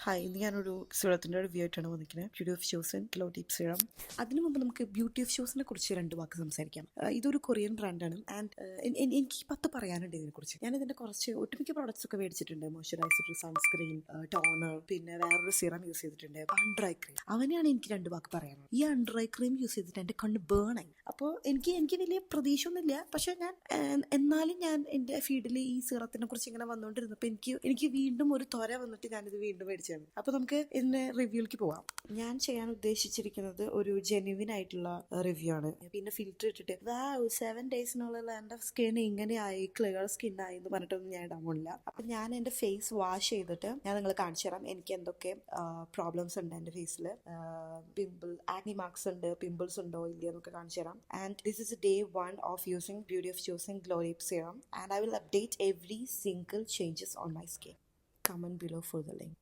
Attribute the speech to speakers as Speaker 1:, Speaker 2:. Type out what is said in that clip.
Speaker 1: Hi, ഇന്ന് ഞാനൊരു സിറത്തിൻ്റെ review ആയിട്ടാണ് വന്നിരിക്കുന്നത്. Beauty of Joseon glow deep serum. അതിനു മുമ്പ് നമുക്ക് ബ്യൂട്ടി ഓഫ് ഷോസിനെ കുറിച്ച് 2 വാക്ക് സംസാരിക്കാം. ഇതൊരു കൊറിയൻ ബ്രാൻഡാണ് ആൻഡ് എനിക്ക് 10 പറയാനുണ്ട് ഇതിനെക്കുറിച്ച്. ഞാൻ ഇതിൻ്റെ കുറച്ച് ഒട്ടുമിക്ക പ്രോഡക്ട്സ് ഒക്കെ മേടിച്ചിട്ടുണ്ട്. മോയ്സ്ചറൈസർ, സൺസ്ക്രീൻ, ടോണർ, പിന്നെ വേറൊരു സിറം യൂസ് ചെയ്തിട്ടുണ്ട്, അണ്ടർ ഐ ക്രീം. അവനെയാണ് എനിക്ക് 2 വാക്ക് പറയാനുള്ളത്. ഈ അണ്ടർ ഐ ക്രീം യൂസ് ചെയ്തിട്ട് എൻ്റെ കണ്ണ് ബേൺ ആയി. അപ്പോൾ എനിക്ക് വലിയ പ്രതീക്ഷയൊന്നുമില്ല, പക്ഷെ എന്നാലും ഞാൻ എൻ്റെ ഫീഡിൽ ഈ സിറത്തിനെ കുറിച്ച് ഇങ്ങനെ വന്നുകൊണ്ടിരുന്നപ്പോൾ എനിക്ക് വീണ്ടും ഒരു ത്വര വന്നിട്ട് ഞാനിത് വീണ്ടും മേടിച്ചു. അപ്പൊ നമുക്ക് ഇതിന്റെ റിവ്യൂലേക്ക് പോവാം. ഞാൻ ചെയ്യാൻ ഉദ്ദേശിച്ചിരിക്കുന്നത് ഒരു ജെന്യുവിൻ ആയിട്ടുള്ള റിവ്യൂ ആണ്. പിന്നെ ഫിൽറ്റർ ഇട്ടിട്ട് 7 ഡേയ്സിനുള്ളിൽ എന്റെ സ്കിൻ ഇങ്ങനെയായി, ക്ലിയർ സ്കിൻ ആയി എന്ന് പറഞ്ഞിട്ടൊന്നും ഞാൻ ഇടാൻ പോണില്ല. അപ്പൊ ഞാൻ എന്റെ ഫേസ് വാഷ് ചെയ്തിട്ട് ഞാൻ നിങ്ങളെ കാണിച്ചു തരാം എനിക്ക് എന്തൊക്കെ പ്രോബ്ലംസ് ഉണ്ട് എന്റെ ഫേസിൽ. പിമ്പിൾ, ആക്നി മാർക്സ് ഉണ്ട്, പിമ്പിൾസ് ഉണ്ടോ ഇല്ലയോ എന്നൊക്കെ കാണിച്ചു തരാം. And this is day 1 of using Beauty of Chosen Glow Deep Serum, and I will update every single changes on my skin. Comment below for the link.